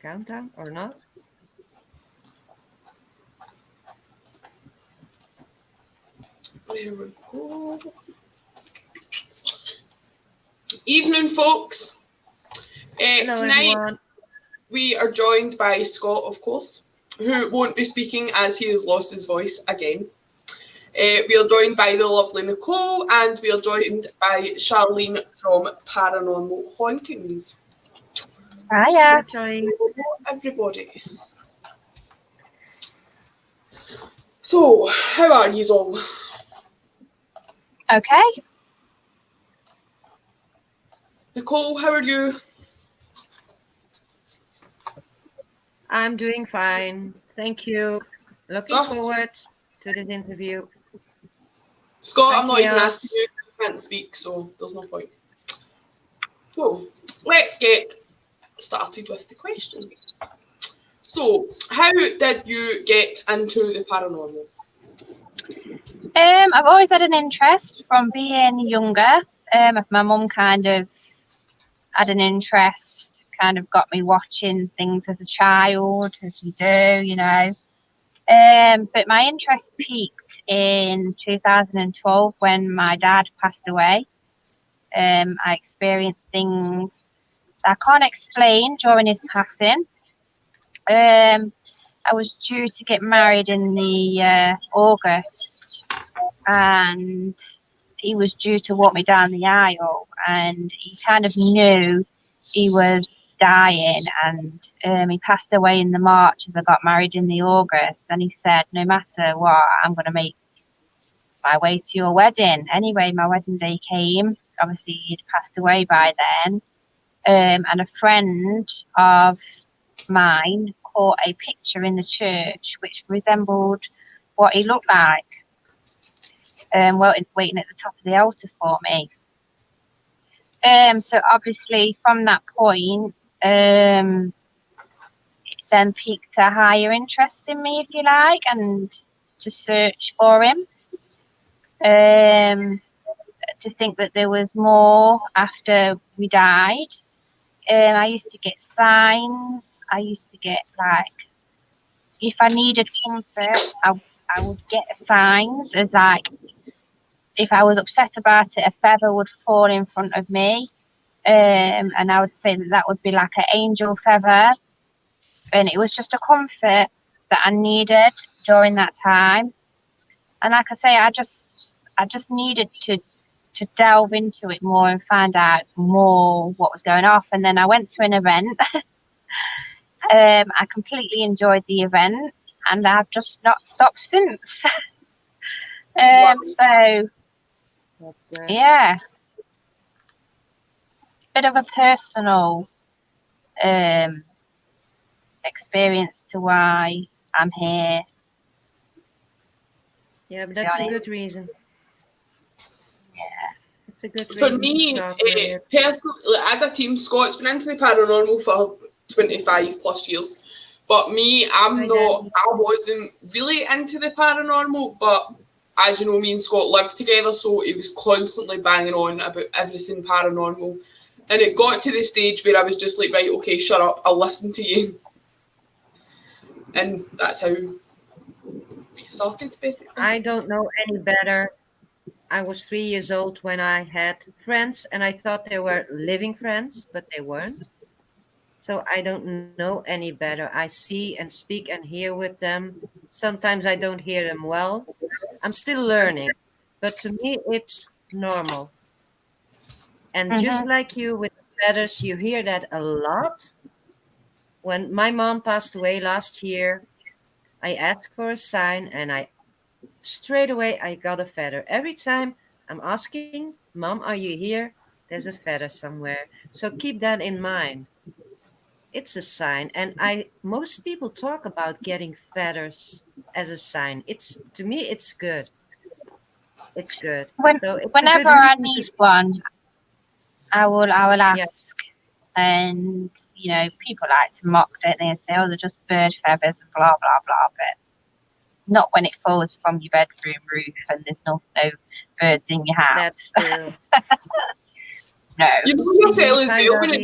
countdown or not? There we go. Evening, folks. Hello, Tonight everyone. we are joined by Scott, of course, who won't be speaking as he has lost his voice again. We are joined by the lovely Nicole, and we are joined by Charlene from Paranormal Hauntings. Hiya. Hello, Everybody. So, how are you all? Okay. Nicole, how are you? I'm doing fine. Thank you. Looking Stuff. forward to this interview. Scott, Hi, I'm not even Chaos. asking you. You can't speak, so there's no point. So, let's get started with the questions. So, how did you get into the paranormal? I've always had an interest from being younger. My mum kind of had an interest, kind of got me watching things as a child, as you do, you know. But my interest peaked in 2012 when my dad passed away. I experienced things that I can't explain during his passing. I was due to get married in the August, and he was due to walk me down the aisle, and he kind of knew he was dying, and he passed away in the March as I got married in the August, and he said, no matter what, I'm going to make my way to your wedding. Anyway, my wedding day came. Obviously, he'd passed away by then, and a friend of mine caught a picture in the church which resembled what he looked like, waiting at the top of the altar for me. So obviously from that point, it then piqued a higher interest in me, if you like, and to search for him. To think that there was more after we died. I used to get signs. I used to get, like, if I needed comfort, I would get signs, as like, if I was upset about it, a feather would fall in front of me. And I would say that would be like an angel feather. And it was just a comfort that I needed during that time. And like I say, I just needed to delve into it more and find out more what was going off. And then I went to an event. I completely enjoyed the event, and I've just not stopped since. Wow. So, yeah, bit of a personal experience to why I'm here. Yeah, but that's a good reason. Yeah. It's a good For reason me, to talk with it. personally, as a team, Scott's been into the paranormal for 25 plus years. But me, I wasn't really into the paranormal, but as you know, me and Scott lived together, so he was constantly banging on about everything paranormal. And it got to the stage where I was just like, right, okay, shut up, I'll listen to you. And that's how we started, basically. I don't know any better. I was 3 years old when I had friends, and I thought they were living friends, but they weren't. So I don't know any better. I see and speak and hear with them. Sometimes I don't hear them well. I'm still learning, but to me it's normal. And just like you with the feathers, you hear that a lot. When my mom passed away last year, I asked for a sign, and straight away I got a feather. Every time I'm asking, Mom, are you here? There's a feather somewhere. So keep that in mind. It's a sign, and most people talk about getting feathers as a sign. To me it's good. It's good. Whenever I need one, I will ask. And you know, people like to mock, don't they, and say, "Oh, they're just bird feathers," and blah blah blah. But not when it falls from your bedroom roof and there's no birds in your house. That's true. No. You know yourself as well when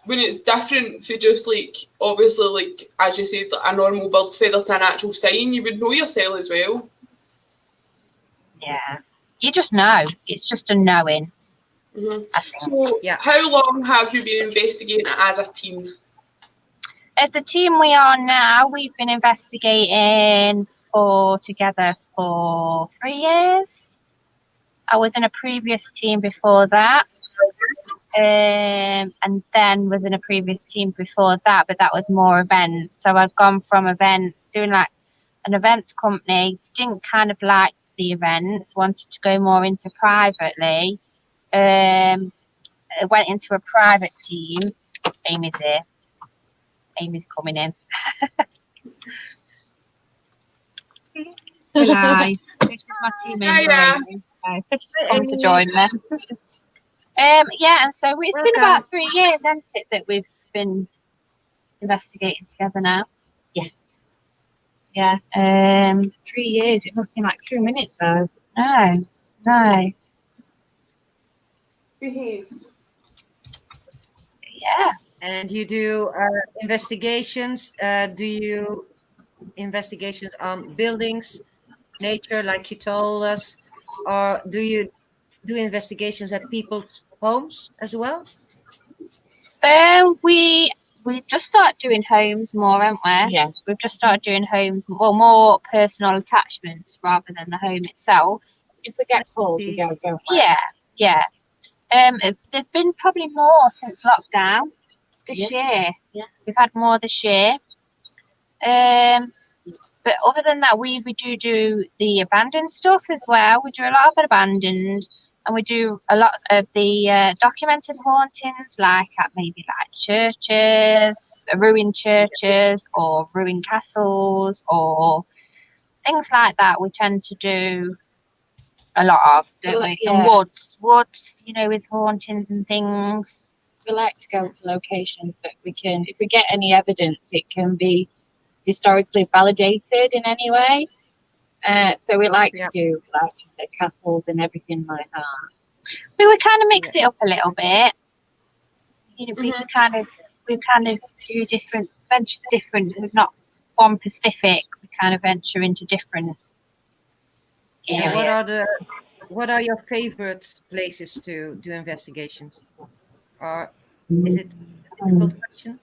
when it's different for just like, obviously, like as you said, like a normal bird's feather to an actual sign, you would know yourself as well. Yeah. You just know. It's just a knowing. Mm-hmm. I think. So, how long have you been investigating it as a team? As a team we are now, we've been investigating together for 3 years. I was in a previous team before that. And then was in a previous team before that, but that was more events. So I've gone from events, doing like an events company, didn't kind of like the events, wanted to go more into privately. I went into a private team. Amy's here. Amy's coming in. Hi. This is my team member. Amy. She's come to join me. And so it's been about 3 years, hasn't it, that we've been investigating together now? Yeah. 3 years. It must seem like 2 minutes though. No. Behave. Yeah. And you do investigations. Do you investigations on buildings, nature, like you told us, or do you do investigations at people's homes as well? We've just started doing homes more, haven't we? Yeah. We've just started doing homes, more personal attachments rather than the home itself. If we get called, we go, don't we? Yeah. There's been probably more since lockdown this year. Yeah. We've had more this year. But other than that, we do the abandoned stuff as well. We do a lot of abandoned, and we do a lot of the documented hauntings, like at maybe like churches, ruined churches, or ruined castles, or things like that. We tend to do a lot of, don't we? And woods, with hauntings and things. We like to go to locations that we can, if we get any evidence, it can be historically validated in any way. So we like to do castles and everything like that. We would kind of mix it up a little bit. We kind of do venture different. We're not one specific. We kind of venture into different areas. What are your favorite places to do investigations? Or is it a difficult question?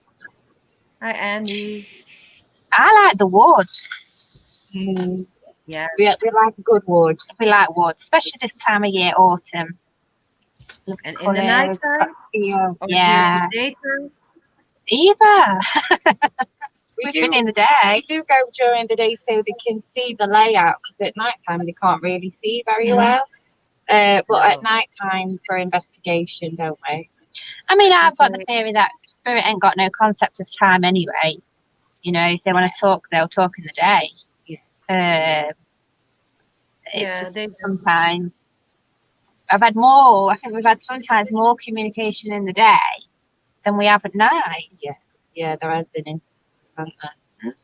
Hi, Andy. I like the woods. Yeah. We like good wood. We like wood, especially this time of year, autumn. And in the nighttime? Or during the daytime? Either. We've been in the day. We do go during the day so they can see the layout, because at night time they can't really see very well. But at night time for investigation, don't we? I mean, I've got the theory that spirit ain't got no concept of time anyway. If they want to talk, they'll talk in the day. It's just sometimes I think we've had sometimes more communication in the day than we have at night. Yeah, there has been instances, hasn't there?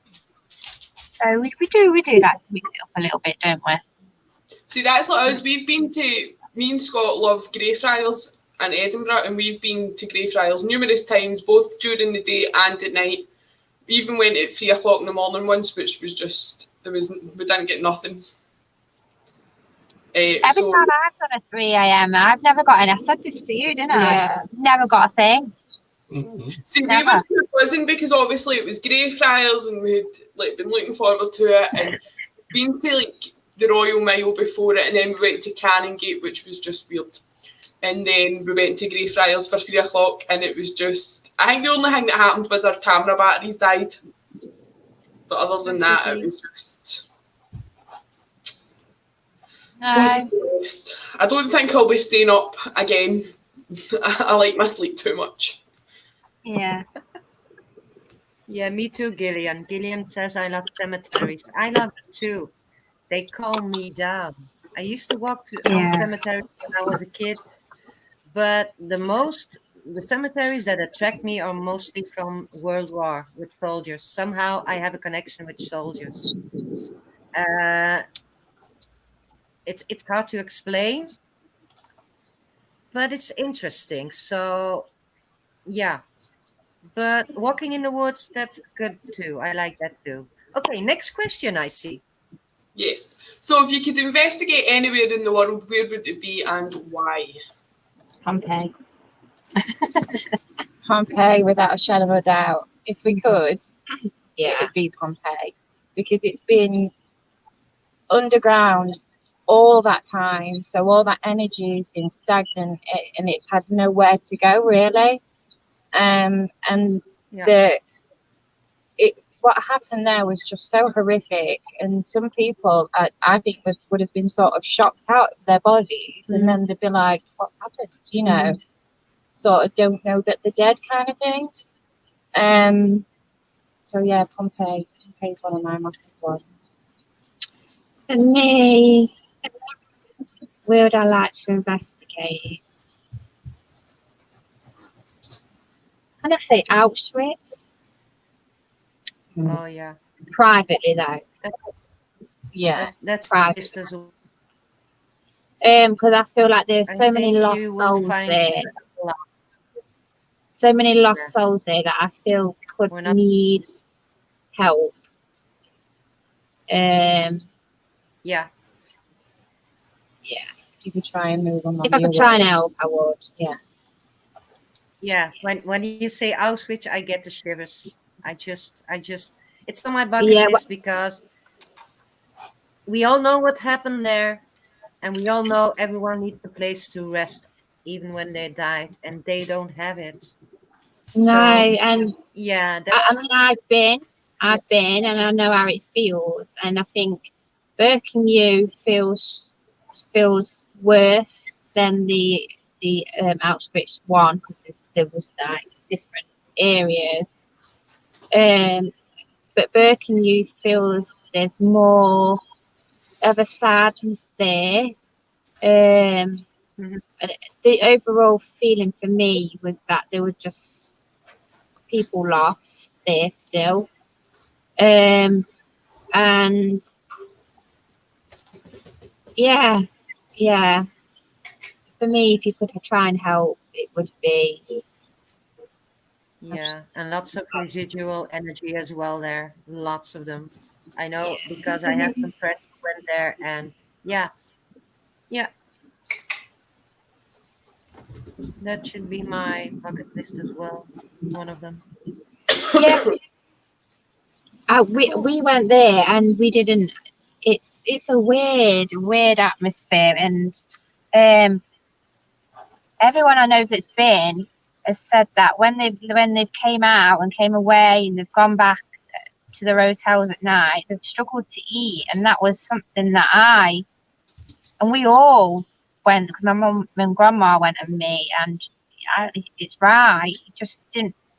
So we do like to mix it up a little bit, don't we? See, that's like us. Me and Scott love Greyfriars in Edinburgh, and we've been to Greyfriars numerous times, both during the day and at night. We even went at 3 o'clock in the morning once, which was just, we didn't get nothing. Every time I've done a 3 a.m, I've never got any. I said this to you, didn't I? Yeah. Never got a thing. Mm-hmm. See, we were buzzing because obviously it was Greyfriars and we had been looking forward to it, and been to the Royal Mile before it, and then we went to Canongate, which was just weird. And then we went to Greyfriars for 3 o'clock, and it was just, I think the only thing that happened was our camera batteries died. But other than that, it was just... wasn't the best. I don't think I'll be staying up again. I like my sleep too much. Yeah. Yeah, me too, Gillian. Gillian says I love cemeteries. I love them too. They calm me down. I used to walk to cemeteries when I was a kid, but the cemeteries that attract me are mostly from World War with soldiers. Somehow I have a connection with soldiers. It's hard to explain, but it's interesting. So, yeah, But walking in the woods, that's good too. I like that too. Okay, next question I see. Yes. So if you could investigate anywhere in the world, where would it be and why? Pompeii. Pompeii, without a shadow of a doubt. If we could, it'd be Pompeii, because it's been underground all that time, so all that energy has been stagnant, and it's had nowhere to go really. And Yeah. the what happened there was just so horrific, and some people I think would have been sort of shocked out of their bodies, and then they'd be like, what's happened, sort of don't know that they're dead kind of thing. So yeah, Pompeii's one of my massive ones. For me, where would I like to investigate? Can I say Auschwitz? Oh yeah. Privately though. Yeah. That's private. just as well. Because I feel like there's I so many think lost you will souls find there. So many lost souls there that I feel could need help. Yeah. Yeah. If you could try and move on. If I could try and help, I would. Yeah. Yeah. When you say Auschwitz, I get the shivers. I just it's on my bucket list because we all know what happened there, and we all know everyone needs a place to rest, even when they died, and they don't have it. No, So, and yeah, I mean, I've been, and I know how it feels, and I think Birkenhead feels worse than the Auschwitz one, because there was like different areas. But Birkenhead feels there's more of a sadness there. And the overall feeling for me was that there were just people lost there still. And yeah. For me, if you could try and help, it would be. yeah, and lots of residual energy as well there. Lots of them. I know because I have some friends who went there, and yeah, that should be my bucket list as well. One of them. Yeah. We went there and we didn't. It's a weird atmosphere, and everyone I know that's been has said that when they've came out and came away and they've gone back to their hotels at night, they've struggled to eat, and that was something that we all went, because my mum and grandma went, and me, and it's right, just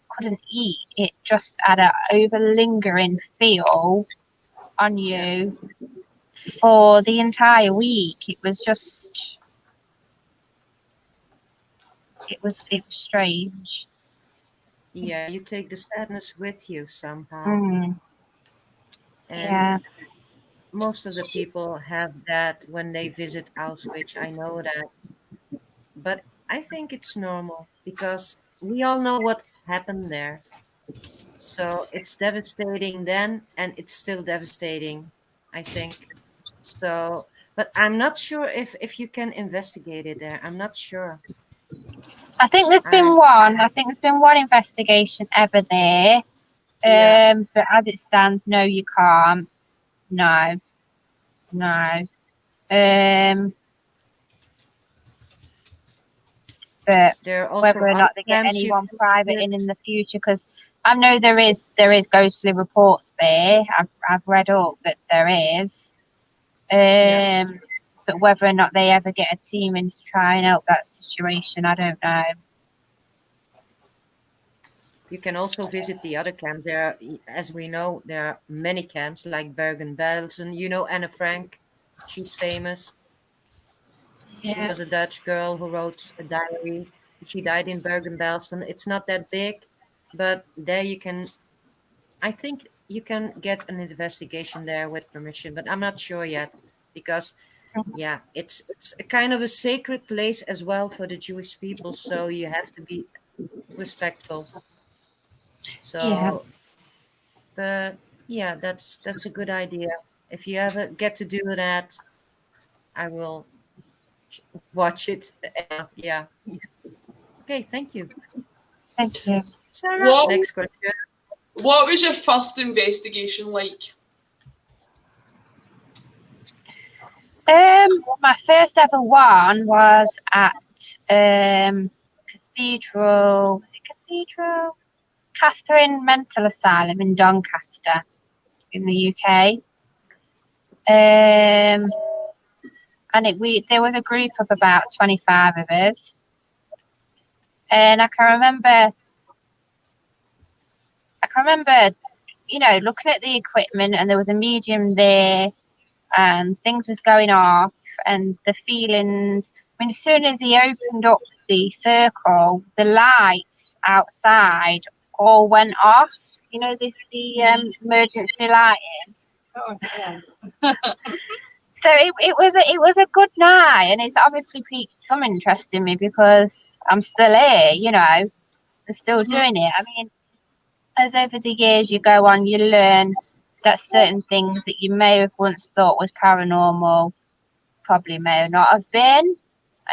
couldn't eat. It just had a over lingering feel on you for the entire week. It was just it was strange. Yeah, you take the sadness with you somehow. And most of the people have that when they visit Auschwitz. I know that. But I think it's normal because we all know what happened there. So it's devastating then, and it's still devastating, I think. So, but I'm not sure if you can investigate it there. I'm not sure. I think there's been one. I think there's been one investigation ever there. But as it stands, no, you can't. No. But whether or not they get anyone private in the future, because I know there is ghostly reports there. I've read up that there is. But whether or not they ever get a team in to try and help that situation, I don't know. You can also visit the other camps. There are, as we know, there are many camps like Bergen-Belsen. You know Anne Frank, she's famous. She was a Dutch girl who wrote a diary. She died in Bergen-Belsen. It's not that big, but there you can, I think you can get an investigation there with permission, but I'm not sure yet because, yeah, it's a kind of a sacred place as well for the Jewish people, so you have to be respectful. Yeah. So, but yeah, that's a good idea. If you ever get to do that, I will watch it. Yeah. Okay, thank you. Thank you. Sarah, What next question. What was your first investigation like? My first ever one was at Cathedral. Was it Cathedral? Catherine Mental Asylum in Doncaster, in the UK. And there was a group of about 25 of us, and I can remember, looking at the equipment, and there was a medium there, and things was going off, and the feelings. I mean, as soon as he opened up the circle, the lights outside all went off. You know, the emergency lighting. Oh, yeah. So it was a good night, and it's obviously piqued some interest in me because I'm still here. I'm still doing it. I mean, as over the years you go on, you learn that certain things that you may have once thought was paranormal probably may not have been,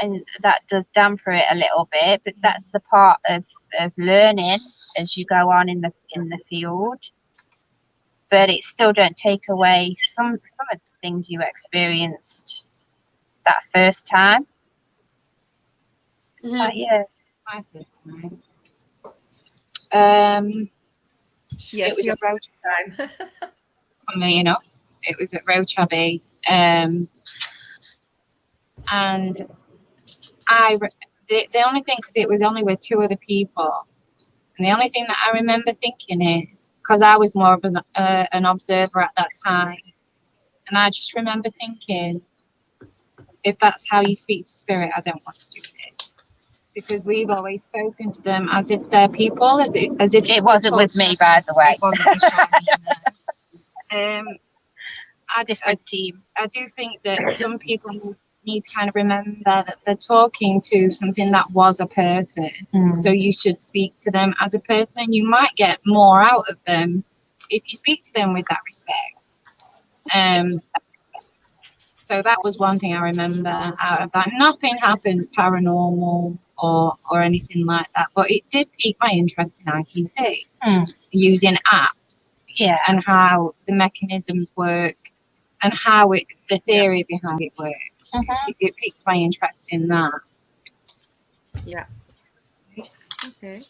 and that does damper it a little bit. But that's a part of learning as you go on in the field. But it still don't take away some of the things you experienced that first time. Mhm. But yeah, My first time. Yes, It was your at Roach, time. funnily enough. It was at Roach Abbey. And the only thing, because it was only with two other people, and the only thing that I remember thinking is, because I was more of an observer at that time, and I just remember thinking, if that's how you speak to spirit, I don't want to do it. Because we've always spoken to them as if they're people, as if it wasn't with me, by the way. It wasn't with Charlene, no. Different team. I do think that some people need to kind of remember that they're talking to something that was a person. So you should speak to them as a person, and you might get more out of them if you speak to them with that respect. So that was one thing I remember out of that. Nothing happened paranormal or anything like that, but it did pique my interest in ITC, using apps, and how the mechanisms work, and how the theory behind it works. It piqued my interest in that. Yeah. Okay.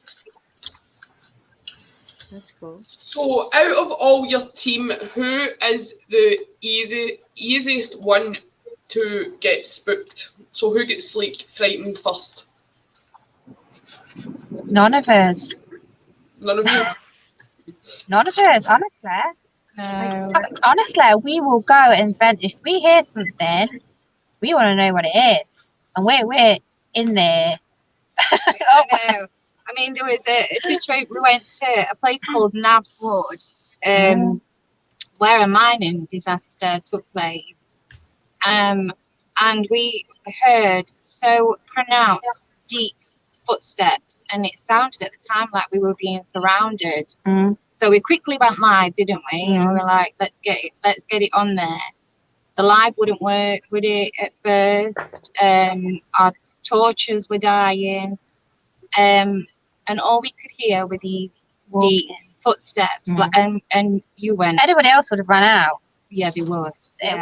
That's cool. So, out of all your team, who is the easiest one to get spooked? So, who gets frightened first? None of us. None of you. None of us, honestly. No. Honestly, we will go and vent. If we hear something, we want to know what it is, and we're in there. I know. I mean, there was a situation. We went to a place called Nabs Wood, where a mining disaster took place, and we heard so pronounced, deep footsteps, and it sounded at the time like we were being surrounded. So we quickly went live, didn't we? And we were like, let's get it on there. The live wouldn't work, would it, at first? Our torches were dying, and all we could hear were these deep footsteps. And you went. Anybody else would have run out. Yeah, they would. They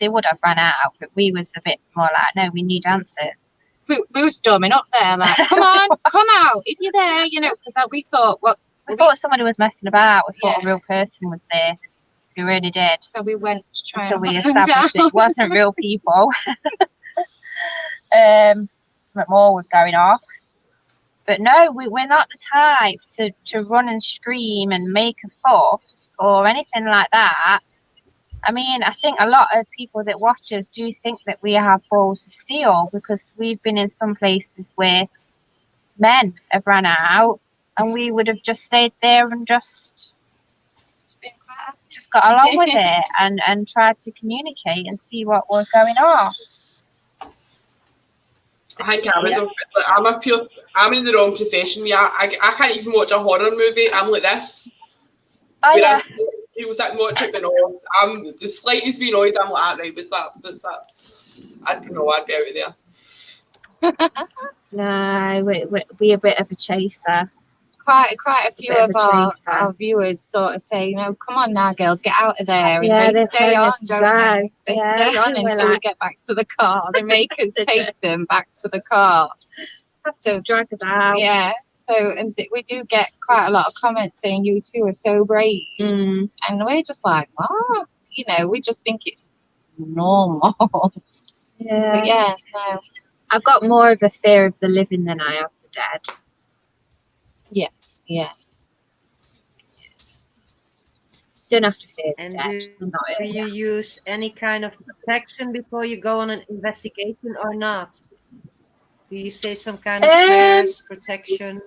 would have run out, but we was a bit more like, no, we need answers. We were storming up there, like, come on, come out if you're there, because we thought, we thought somebody was messing about. We thought a real person was there. We really did. So we went to try until we hunt them established down. it wasn't real people. Something more was going off. But no, we're not the type to run and scream and make a fuss or anything like that. I mean, I think a lot of people that watch us do think that we have balls of steel, because we've been in some places where men have run out, and we would have just stayed there and just got along with it and tried to communicate and see what was going on. I think I would have. Like, I'm in the wrong profession. I can't even watch a horror movie. I'm like this. Oh Whereas yeah. people sit and watch it, but no, I'm the slightest wee noise. I'm like, ah, right, what's that? What's that? I don't know. I'd be out of there. No, we're a bit of a chaser. Quite a few Bit of of a our, chaser. our viewers sort of say, you know, come on now, girls, get out of there. And Yeah, they they're stay telling on, us to don't go. they? They Yeah. stay on We're until we like- get back to the car. They make us take them back to the car. So drag us out. Yeah. So, and we do get quite a lot of comments saying you two are so brave. Mm, And we're just like, what? You know, we just think it's normal. yeah. But yeah, no. I've got more of a fear of the living than I have the dead. Yeah. Don't have to fear the And dead. I'm not do you use any kind of protection before you go on an investigation or not? Do you say some kind of prayers, protection,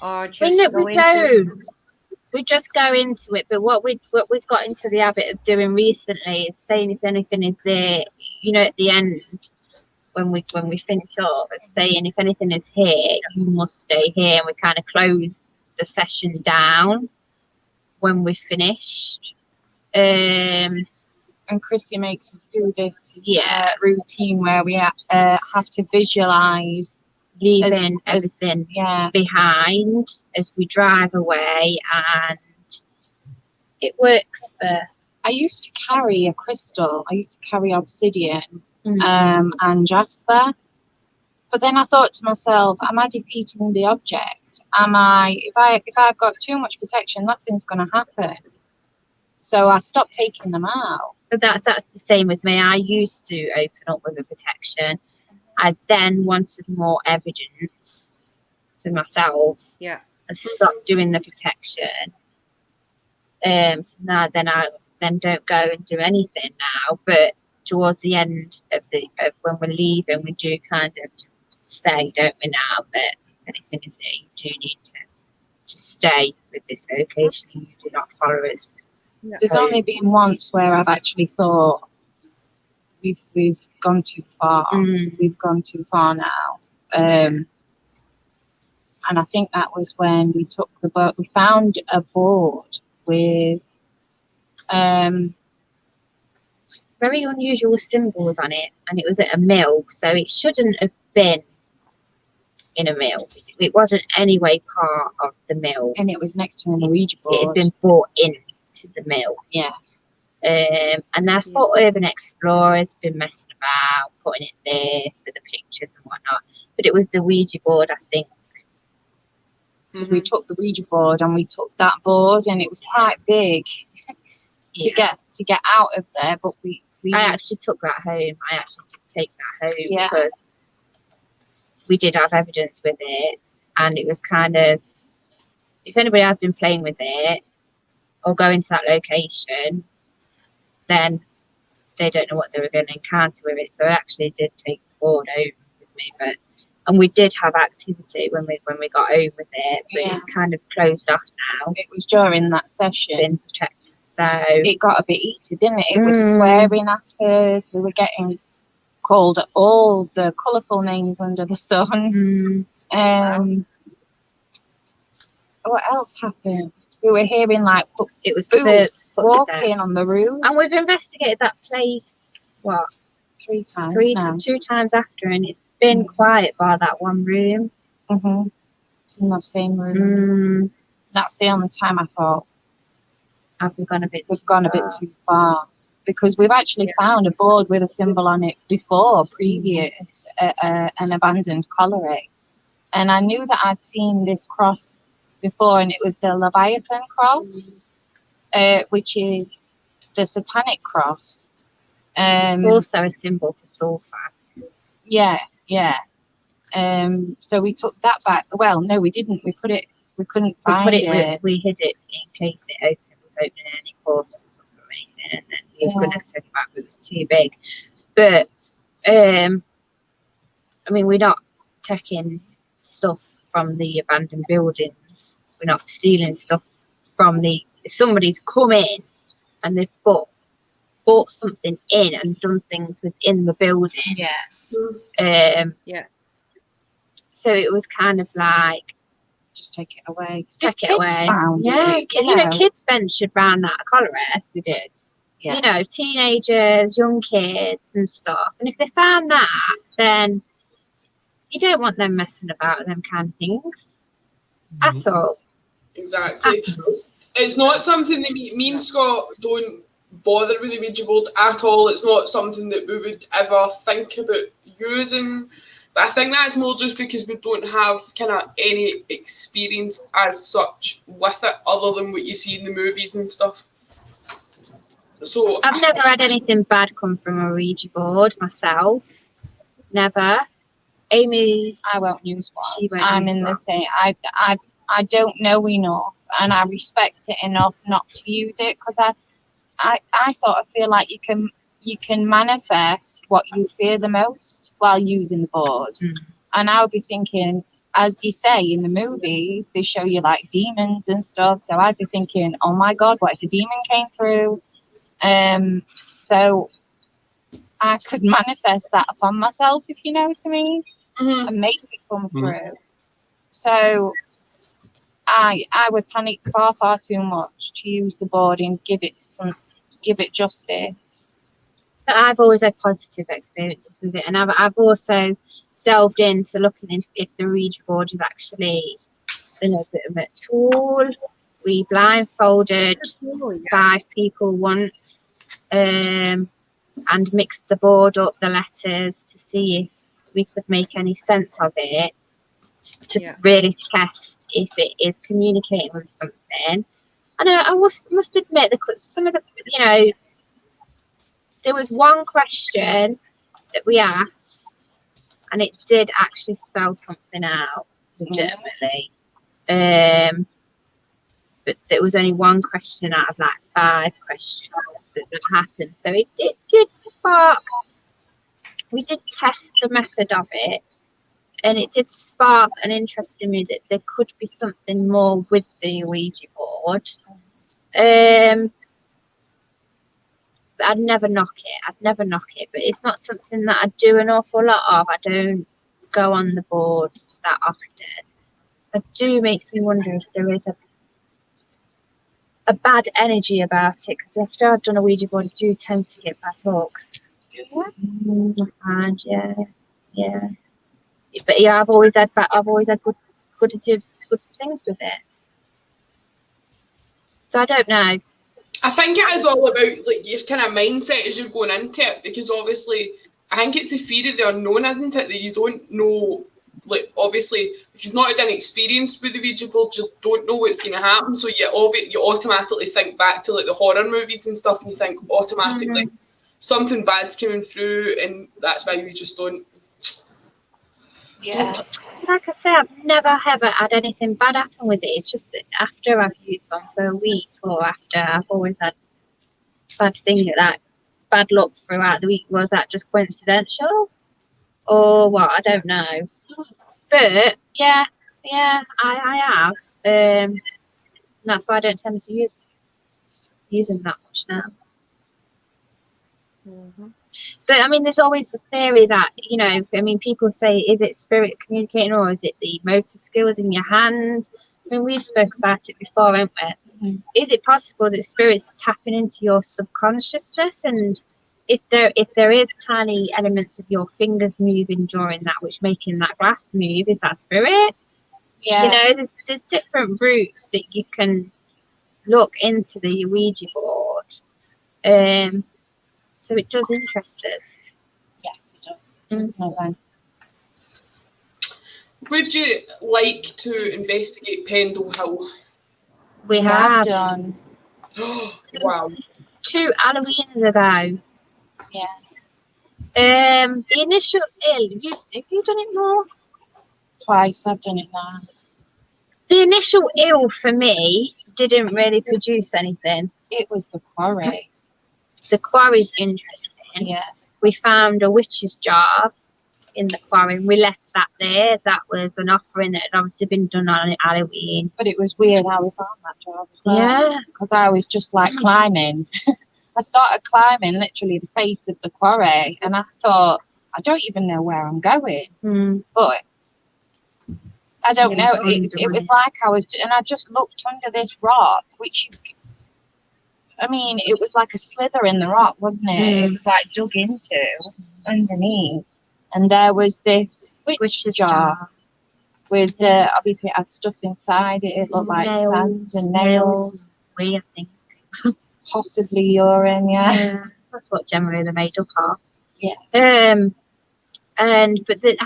or just go we into it? don't. We just go into it, but what we've got into the habit of doing recently is saying if anything is there, you know, at the end when we finish off, it's saying if anything is here, you must stay here, and we kind of close the session down when we've finished. And Chrissy makes us do this routine where we have to visualize leaving as everything yeah behind as we drive away, and it works for. I used to carry a crystal. I used to carry obsidian and jasper. But then I thought to myself, am I defeating the object? If I've got too much protection, nothing's going to happen. So I stopped taking them out. But that's the same with me. I used to open up with a protection. I then wanted more evidence for myself. Yeah. And stopped doing the protection. So now I don't go and do anything now. But towards the end of when we're leaving, we do kind of say, don't we now, that if anything is there, you do need to stay with this location. You do not follow us. Yeah. There's only been once where I've actually thought we've gone too far. We've gone too far now. And I think that was when we took the boat. We found a board with very unusual symbols on it, and it was at a mill, so it shouldn't have been in a mill. It wasn't anyway part of the mill, and it was next to an Ouija it board. had been brought into the mill. Yeah. And I thought urban explorers been messing about putting it there for the pictures and whatnot, but it was the Ouija board, I think. We took the Ouija board and we took that board, and it was quite big to get out of there. But we I actually took that home. I actually did take that home Yeah. because we did have evidence with it, and it was kind of, if anybody had been playing with it or going to that location, then they don't know what they were going to encounter with it. So I actually did take the board home with me, and we did have activity when we got home with it, but it's kind of closed off now. It was during that session. Been protected, so it got a bit heated, didn't it? It was swearing at us. We were getting called all the colourful names under the sun. What else happened? We were hearing like it was boots footsteps walking on the roof. And we've investigated that place, what, 3 times now. 2 times after, and it's been quiet by that one room. It's in the same room. That's the only time I thought Have we gone a bit too far. Because we've actually found a board with a symbol on it before, previous, an abandoned colliery. And I knew that I'd seen this cross before, and it was the Leviathan cross, which is the satanic cross. Also a symbol for sulfur. Yeah. So we took that back. Well, no, we didn't. We couldn't find it. We hid it in case it was opening any portals or anything, and then we couldn't have took it back. It was too big. But I mean, we're not taking stuff from the abandoned buildings. We're not stealing stuff from somebody's come in and they've bought something in and done things within the building. Yeah. So it was kind of like, Just take it away. take it Kids away. found Yeah, it, you know, kids ventured round that cholera. we did. Yeah. You know, teenagers, young kids and stuff. And if they found that, then you don't want them messing about with them kind of things at all. Exactly. It's not something that me and Scott don't bother with the Ouija board at all. It's not something that we would ever think about using. But I think that's more just because we don't have kind of any experience as such with it other than what you see in the movies and stuff. So I've never had anything bad come from a Ouija board myself. Never. Amy, I won't use one. she won't I'm use in the one. same. I don't know enough, and I respect it enough not to use it, because I sort of feel like you can manifest what you fear the most while using the board. And I would be thinking, as you say in the movies, they show you like demons and stuff. So I'd be thinking, oh my God, what if a demon came through? So I could manifest that upon myself, if you know what I mean, and make it come through. So I would panic far too much to use the board and give it justice. But I've always had positive experiences with it, and I've also delved into looking into if the Ouija board is actually a little bit of a tool. We blindfolded 5 people once, and mixed the board up, the letters, to see if we could make any sense of it, to really test if it is communicating with something. And I must admit, some of the, you know, there was one question that we asked, and it did actually spell something out legitimately. But there was only one question out of like 5 questions that happened. So it did spark. We did test the method of it, and it did spark an interest in me that there could be something more with the Ouija board. But I'd never knock it. But it's not something that I do an awful lot of. I don't go on the boards that often. It makes me wonder if there is a bad energy about it, because after I've done a Ouija board, I do tend to get bad luck. Do you? I find, yeah. But yeah, I've always had good things with it. So I don't know. I think it is all about like your kind of mindset as you're going into it, because obviously I think it's a fear of the unknown, isn't it? That you don't know. Like obviously, if you've not had an experience with the Ouija board, you don't know what's going to happen. So you automatically think back to like the horror movies and stuff, and you think automatically something bad's coming through, and that's why we just don't. Yeah. Like I say, I've never ever had anything bad happen with it. It's just that after I've used one for a week, or after, I've always had bad luck throughout the week. Was that just coincidental, or what? I don't know. But yeah, I have. And that's why I don't tend to use them that much now. But I mean, there's always the theory that, you know, I mean, people say, is it spirit communicating, or is it the motor skills in your hand? I mean, we've spoken about it before, haven't we? Is it possible that spirits are tapping into your subconsciousness, and if there is tiny elements of your fingers moving during that, which making that glass move, is that spirit? Yeah. You know, there's different routes that you can look into the Ouija board. So it does interest us. Yes, it does. Definitely. Would you like to investigate Pendle Hill? We have done. Wow. 2 Halloweens ago. Yeah. The initial ill. Have you done it more? Twice I've done it now. The initial ill for me didn't really produce anything. It was the quarry. The quarry's interesting. Yeah. We found a witch's jar in the quarry, and we left that there. That was an offering that had obviously been done on Halloween. But it was weird how we found that jar as well. Yeah. Because I was just like climbing. I started climbing literally the face of the quarry, and I thought, I don't even know where I'm going. Mm. But I don't It know. was It was underway. like and I just looked under this rock, it was like a slither in the rock, wasn't it? It was like dug into underneath. And there was this witch jar with, obviously it had stuff inside it. It looked like sand and nails. I think. Possibly urine, Yeah, that's what generally they're made up of. Yeah. I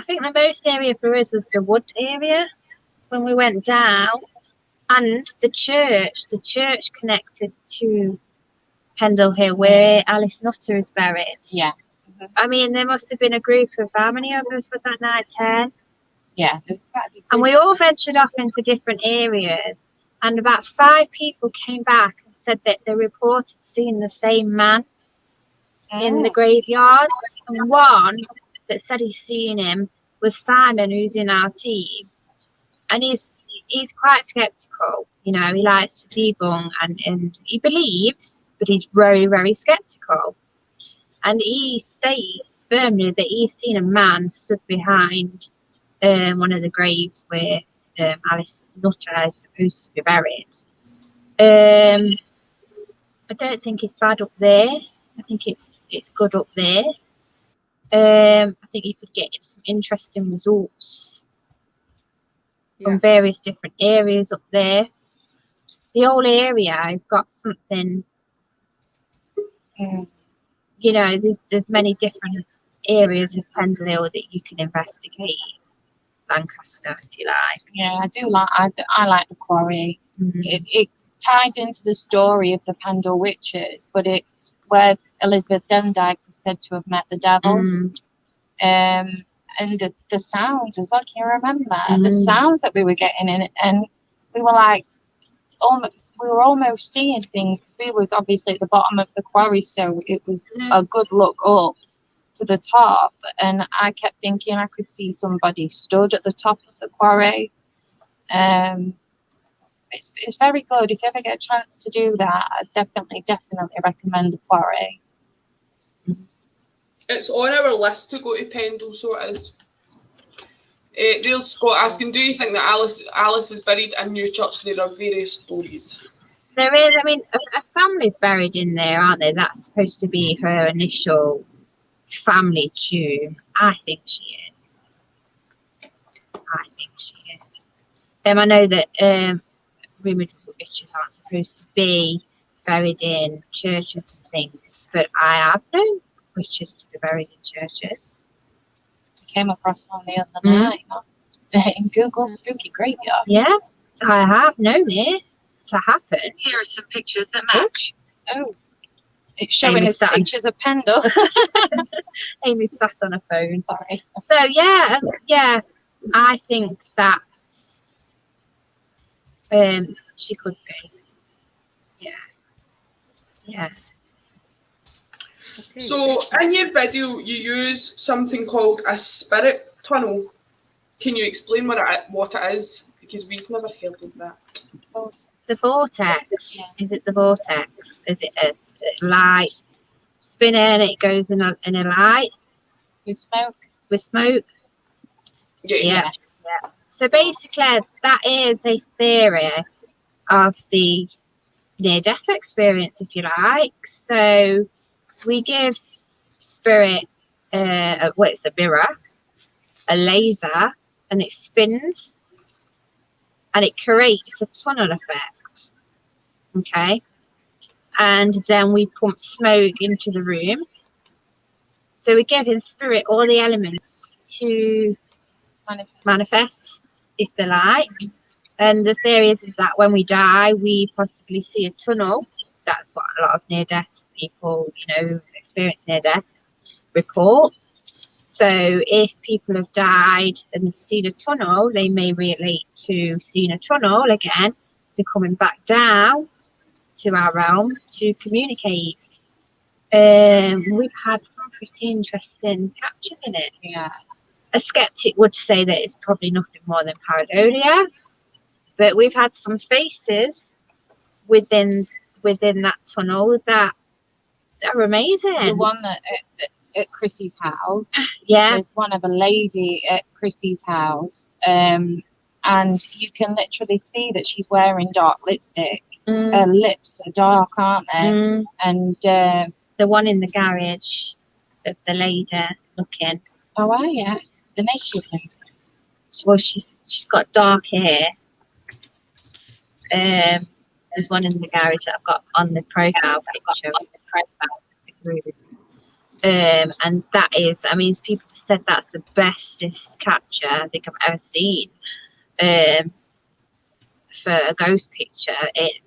think the most area for us was the wood area when we went down, and the church connected to Pendle Hill where Alice Nutter is buried. Yeah. I mean, there must have been a group of, how many of us was that night? 10? Yeah, there was quite a big And we all ventured off into different areas, and about 5 people came back and said that they reported seeing the same man in the graveyard. And one that said he's seen him was Simon, who's in our team. And he's quite skeptical, you know, he likes to debunk and he believes, but he's very, very skeptical. And he states firmly that he's seen a man stood behind one of the graves where Alice Nutter is supposed to be buried. I don't think it's bad up there. I think it's good up there. I think you could get some interesting results from various different areas up there. The whole area has got something. You know, there's many different areas of Pendle Hill that you can investigate. Lancaster, if you like. Yeah, I do like. I like the quarry. Mm-hmm. It ties into the story of the Pendle witches, but it's where Elizabeth Demdike was said to have met the devil. And the sounds as well. Can you remember the sounds that we were getting in it? And we were like, we were almost seeing things because we was obviously at the bottom of the quarry, so it was a good look up to the top. And I kept thinking I could see somebody stood at the top of the quarry. It's very good. If you ever get a chance to do that, I definitely recommend the quarry. It's on our list to go to Pendle, so it is. There's Scott asking, do you think that Alice is buried in New Church? There are various stories. There is, I mean, a family's buried in there, aren't they? That's supposed to be her initial family tomb. I think she is. I know that rumoured witches aren't supposed to be buried in churches and things, but I have known witches to be buried in churches. I came across one the other night in Google Spooky Graveyard. Yeah, so I have known it to happen. Here are some pictures that match. Oh, it's showing us pictures of Pendle. Amy sat on her phone. Sorry. So yeah, I think that she could be. Yeah. Okay. So in your video, you use something called a spirit tunnel. Can you explain what it is? Because we've never heard of that. The vortex. Yeah. Is it the vortex? Is it a light spinning and it goes in a light? With smoke? With smoke? Yeah. So basically, that is a theory of the near-death experience, if you like. So we give spirit, it's a mirror, a laser, and it spins, and it creates a tunnel effect. Okay, and then we pump smoke into the room. So we give in spirit all the elements to manifest, if they like. And the theory is that when we die, we possibly see a tunnel. That's what a lot of near-death people, experience near-death, report. So if people have died and have seen a tunnel, they may relate to seeing a tunnel again, to coming back down to our realm to communicate. We've had some pretty interesting captures in it. Yeah. A skeptic would say that it's probably nothing more than pareidolia, but we've had some faces within that tunnel that are amazing. The one that at Chrissy's house. Yeah. There's one of a lady at Chrissy's house, and you can literally see that she's wearing dark lipstick. Her lips are dark, aren't they? And the one in the garage of the lady looking. oh, yeah, the naked lady. Well, she's got dark hair. There's one in the garage that I've got on the profile picture. And that is, I mean, people have said that's the bestest capture I think I've ever seen for a ghost picture.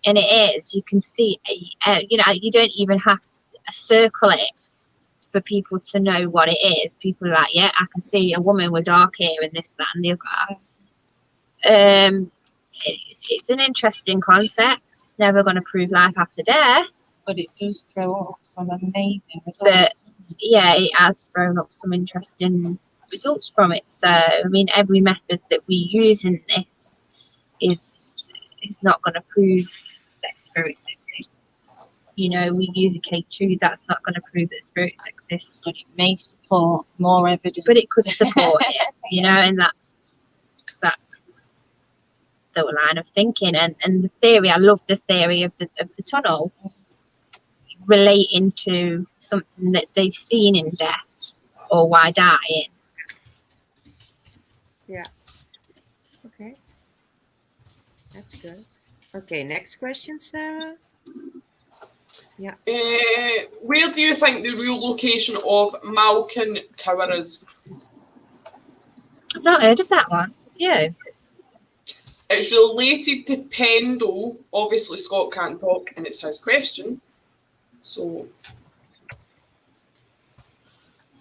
And it is. You can see, you know, you don't even have to circle it for people to know what it is. People are like, yeah, I can see a woman with dark hair and this, that, and the other. It's an interesting concept. It's never going to prove life after death. But it does throw up some amazing results. But yeah, it has thrown up some interesting results from it. So I mean, every method that we use in this is not going to prove that spirits exist. You know, we use a K2, that's not going to prove that spirits exist. But it may support more evidence. But it could support it, you know, and that's the line of thinking. And the theory, I love the theory of the tunnel relating to something that they've seen in death or while dying. Yeah. Okay. That's good. Okay, next question, Sarah. Yeah. Where do you think the real location of Malkin Tower is? I've not heard of that one. Yeah. It's related to Pendle. Obviously, Scott can't talk, and it's his question. So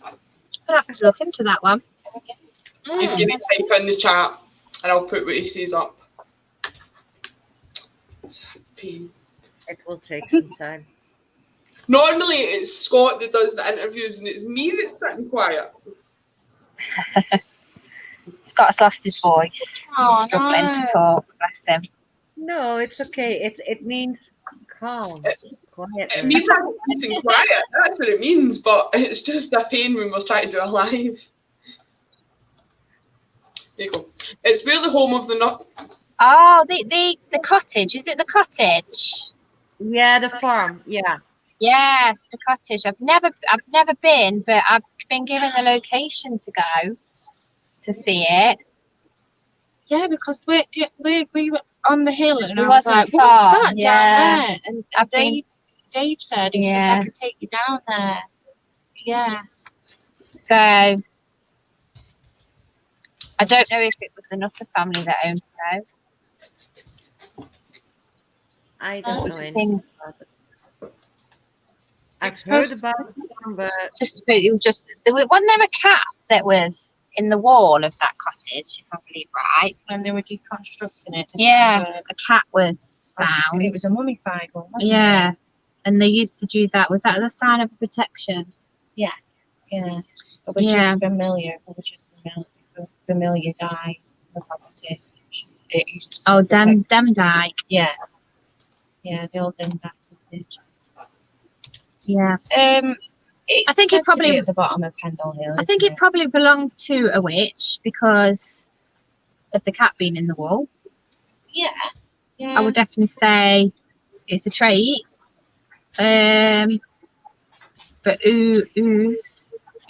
I'll have to look into that one. he's going to type in the chat, and I'll put what he says up. It's a pain. It will take some time. Normally, it's Scott that does the interviews, and it's me that's sitting quiet. Scott's lost his voice. Oh, He's struggling no. to talk. Bless him. No, it's okay. It means calm, quiet. It means I'm nice and quiet. That's what it means, but it's just a pain when we're trying to do a live. There you go. It's where the home of the nut. Oh, the cottage. Is it the cottage? Yeah, the farm. Yeah. Yes, the cottage. I've never been, but I've been given the location to go to see it. Yeah, because we were on the hill, and It I was wasn't like, far, what's that yeah. down there? And I've been- Dave said, he says, Yeah. I can take you down there. Yeah. So I don't know if it was another family that owned it. I don't know Thing. anything about it. I've heard about it, but It was just wasn't there a cat that was in the wall of that cottage, if I believe right? When they were deconstructing it. Yeah, a cat was found. It was a mummified one, wasn't Yeah, and they used to do that. Was that the sign of protection? it? Yeah. It was Yeah. just familiar. It was just familiar died in the property. It used to Oh, still protect- Demdike. Yeah. Yeah, the old Demdike cottage. Yeah, It's I think it said to probably- be at the bottom of Pendle Hill. I think isn't it probably belonged to a witch because of the cat being in the wall. Yeah. Yeah. I would definitely say it's a trait. But who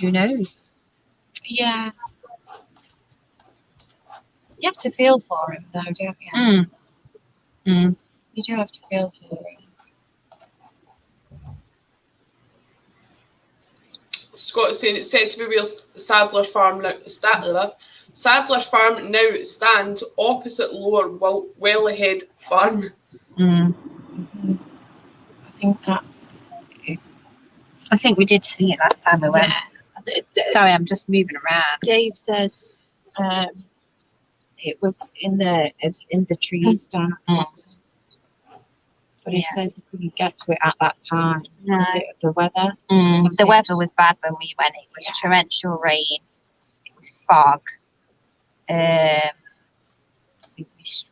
knows? Yeah. You have to feel for him, though, don't you? Mm. You do have to feel for him. Scott's saying it's said to be where Sadler Farm now Sadler Farm now stands opposite Lower Wellhead Farm. Mm. I think that's. I think we did see it last time we went. Sorry, I'm just moving around. Dave says it was in the trees down at the bottom. But he said he couldn't get to it at that time. No. Was it the weather? The weather was bad when we went. It was torrential rain. It was fog.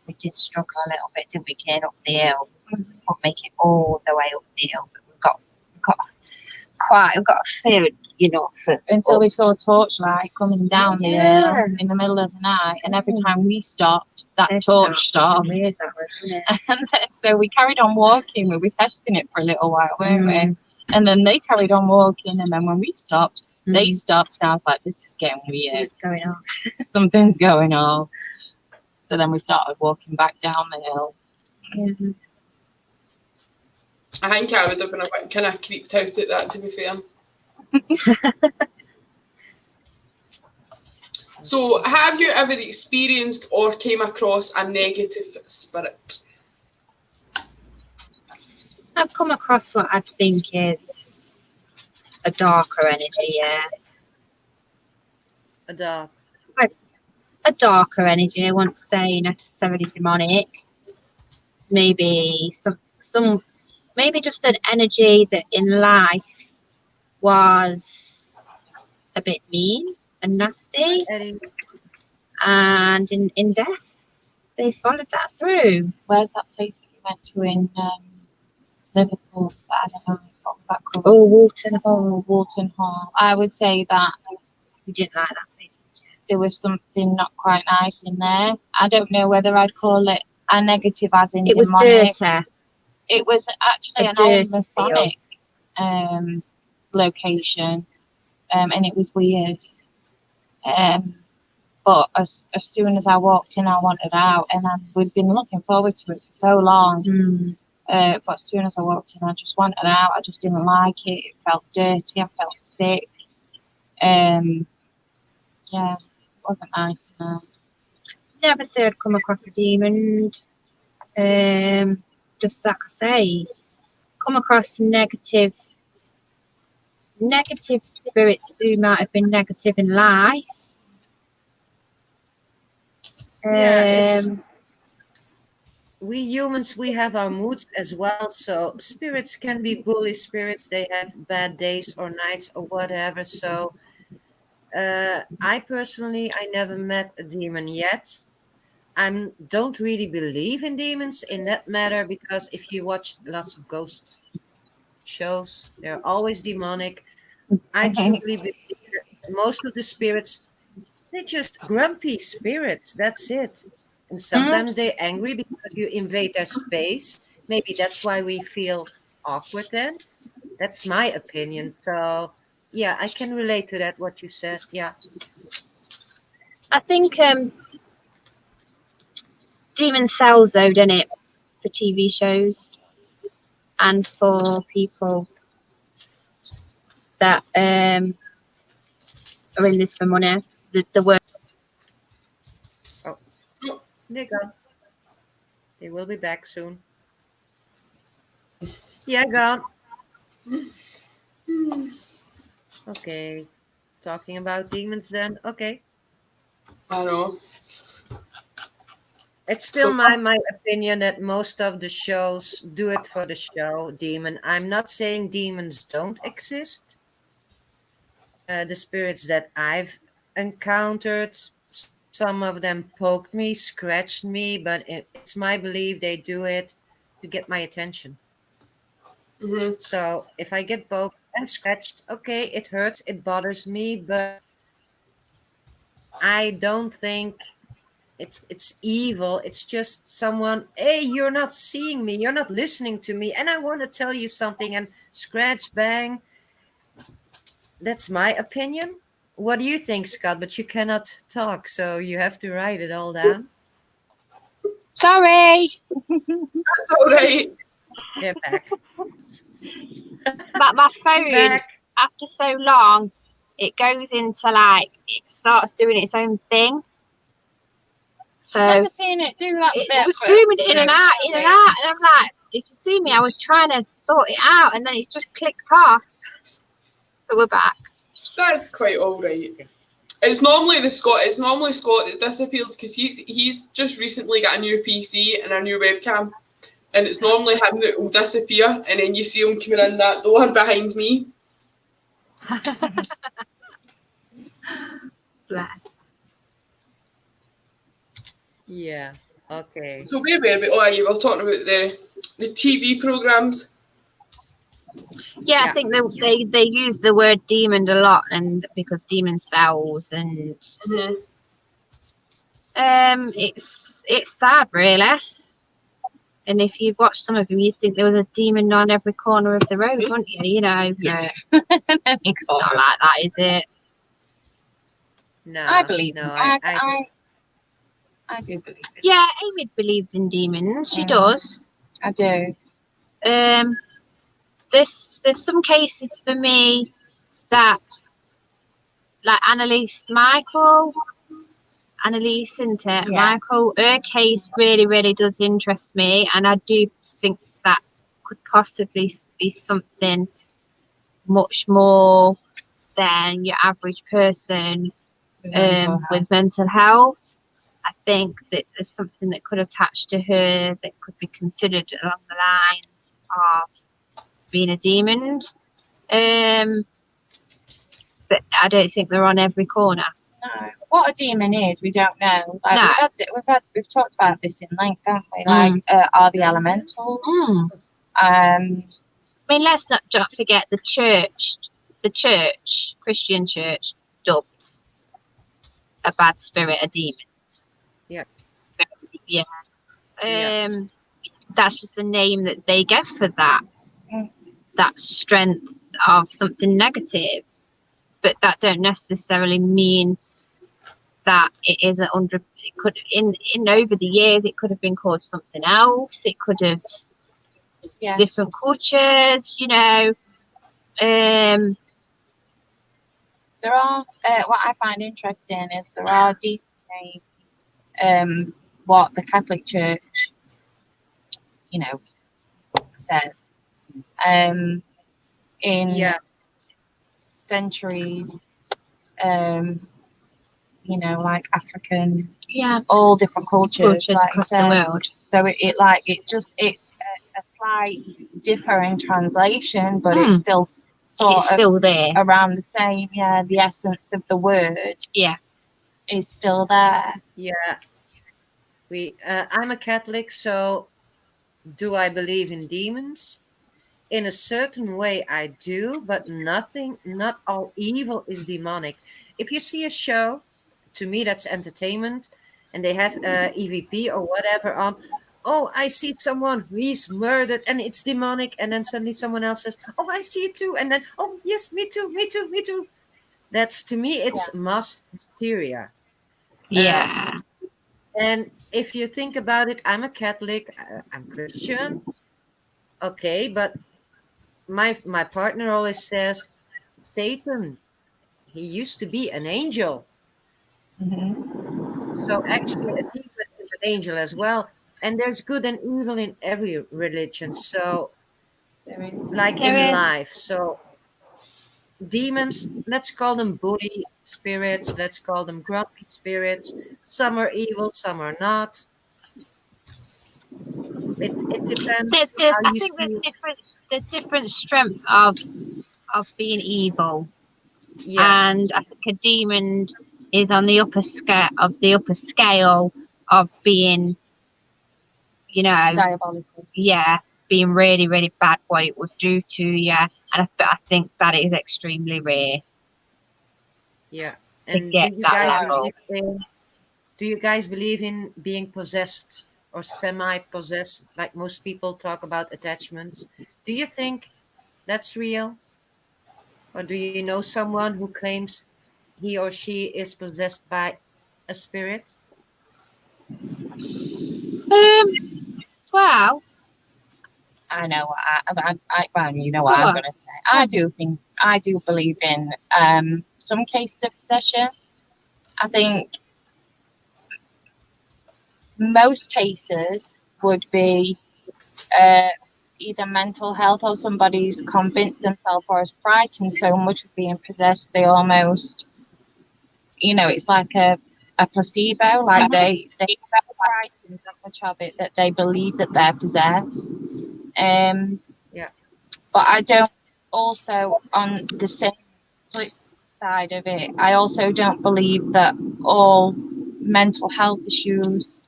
We did struggle a little bit, didn't we, getting up the hill? We couldn't make it all the way up the hill, but we got we've got a fair enough. Until we saw a torchlight coming down the Yeah. hill in the middle of the night, and every time we stopped, that They torch stopped. Weird, that was, wasn't it? And then, so we carried on walking. We were testing it for a little while, weren't we? Mm. And then they carried on walking, and then when we stopped, they Mm. stopped, and I was like, "This is getting weird. What's going on? Something's going on." So then we started walking back down the hill. Yeah. I think I would have been a bit kind of creeped out at that, to be fair. So, have you ever experienced or came across a negative spirit? I've come across what I think is a darker energy, yeah. A dog. A darker energy. I won't say necessarily demonic. Maybe some maybe just an energy that in life was a bit mean and nasty, Eddie. and in death they followed that through. Where's that place that you went to in Liverpool? I don't know. What was that called? Oh, Walton. Oh, Walton Hall. I would say that You didn't like that place, did you? there was something not quite nice in there. I don't know whether I'd call it a negative as in It was demonic. dirty. It was actually A an old dirty Masonic location, and it was weird. But as soon as I walked in, I wanted out, and we'd been looking forward to it for so long. Mm. But as soon as I walked in, I just wanted out. I just didn't like it. It felt dirty. I felt sick. Yeah, it wasn't nice. No. Never say I'd come across a demon. Just like I say, come across negative spirits who might have been negative in life. Yeah, we humans, we have our moods as well. So spirits can be bully spirits. They have bad days or nights or whatever. So I personally, I never met a demon yet. I don't really believe in demons in that matter, because if you watch lots of ghost shows, they're always demonic. I truly believe that most of the spirits, they're just grumpy spirits. That's it. And sometimes they're angry because you invade their space. Maybe that's why we feel awkward then. That's my opinion. So, yeah, I can relate to that, what you said. Yeah. I think demon sells though, doesn't it, for TV shows and for people that are in this for money. The word. They're gone. They will be back soon. Yeah, gone. Okay. Talking about demons then. Okay. I know. It's still So- my opinion that most of the shows do it for the show, demon. I'm not saying demons don't exist. The spirits that I've encountered, some of them poked me, scratched me, but it's my belief they do it to get my attention. hmm So if I get poked and scratched, okay, it hurts, it bothers me, but I don't think it's evil. It's just someone, hey, you're not seeing me, you're not listening to me, and I want to tell you something, and scratch, bang. That's my opinion. What do you think, Scott? But you cannot talk, so you have to write it all down. Sorry, That's all right. They're back. but my phone Back. after so long, it goes into like it starts doing its own thing. So I've never seen it do that. it was zooming in and out, and I'm like, if you see me, I was trying to sort it out, and then it's just clicked off. But we're back. That's quite all right. It's normally Scott that disappears because he's just recently got a new PC and a new webcam, and it's normally him that will disappear, and then you see him coming in that door behind me. Bless. Yeah. Okay. So where were we? Oh, yeah, we were talking about the TV programs. Yeah, I Yeah. think they use the word demon a lot, and because demon cells, and Mhm. it's sad, really. And if you watch some of them, you'd think there was a demon on every corner of the road, wouldn't you? You know, Yeah. but not like that, is it? I No, believe no, in. I do believe in. Yeah, Amy believes in demons. She does. I do. Um, there's some cases for me that, like Annalise, isn't it? Yeah. Michael, her case really does interest me, and I do think that could possibly be something much more than your average person with mental health. I think that there's something that could attach to her that could be considered along the lines of being a demon. But I don't think they're on every corner. No. What a demon is, we don't know. Like No. we've talked about this in length, haven't we? Like, are the elementals? I mean, let's not forget the church, Christian church, dubbed a bad spirit a demon. Yeah. Yeah. Yeah. That's just a name that they give for that. Mm. That strength of something negative. But that don't necessarily mean that it is it could in over the years it could have been called something else. It could have different cultures, you know. There are what I find interesting is there are deep names, what the Catholic Church, you know, says. In Yeah. centuries, you know, like African, Yeah, all different cultures like across the world. So it's a slight differ in translation, but it's still still there. around the same. Yeah, the essence of the word. Yeah, is still there. Yeah. I'm a Catholic, so do I believe in demons? In a certain way, I do, but not all evil is demonic. If you see a show, to me, that's entertainment, and they have EVP or whatever on. Oh, I see someone, he's murdered, and it's demonic. And then suddenly someone else says, oh, I see it too. And then, oh, yes, me too, me too, me too. That's, to me, it's mass hysteria. yeah. And if you think about it, I'm a Catholic, I'm Christian, okay, but my partner always says, Satan, he used to be an angel. So actually, a demon is an angel as well. And there's good and evil in every religion. So, like There in is. life. So, demons, let's call them bully spirits. Let's call them grumpy spirits. Some are evil, some are not. It depends how I you think see it. there's different strength of being evil, Yeah, and I think a demon is on the upper scale of being, you know, Diabolical. yeah, being really bad what it would do to you, and I think that is extremely rare yeah. to And get that level. do you guys believe in being possessed or semi-possessed, like most people talk about attachments? Do you think that's real? Or do you know someone who claims he or she is possessed by a spirit? Well, I know what well, you know what go I'm on. going to say. I do believe in some cases of possession. I think most cases would be either mental health or somebody's convinced themselves or is frightened so much of being possessed they almost, you know, it's like a placebo, like they get frightened so much of it that they believe that they're possessed. Yeah, But I don't also, on the same flip side of it, I also don't believe that all mental health issues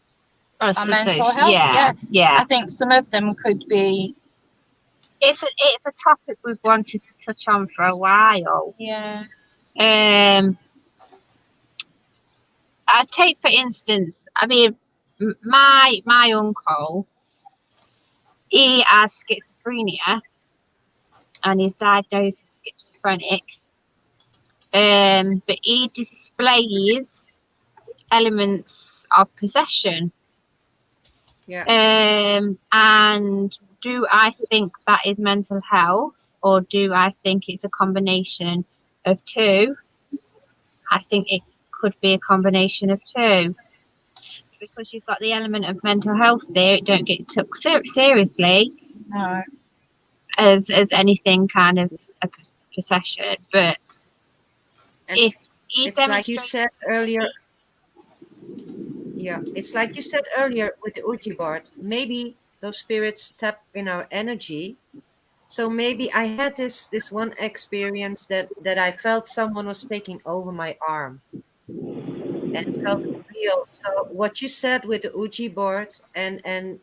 are mental health. Yeah. I think some of them could be it's a topic we've wanted to touch on for a while. Yeah. I take for instance, I mean, my uncle, he has schizophrenia, and he's diagnosed as schizophrenic. But he displays elements of possession. Yeah. And do I think that is mental health, or do I think it's a combination of two? I think it could be a combination of two, because you've got the element of mental health there. It don't get took seriously No. as anything kind of a possession, but And if he it's like you demonstrates, said earlier. Yeah, it's like you said earlier with the Ouija board. Maybe those spirits tap in our energy. So maybe I had this one experience that I felt someone was taking over my arm, and it felt real. So what you said with the Ouija board and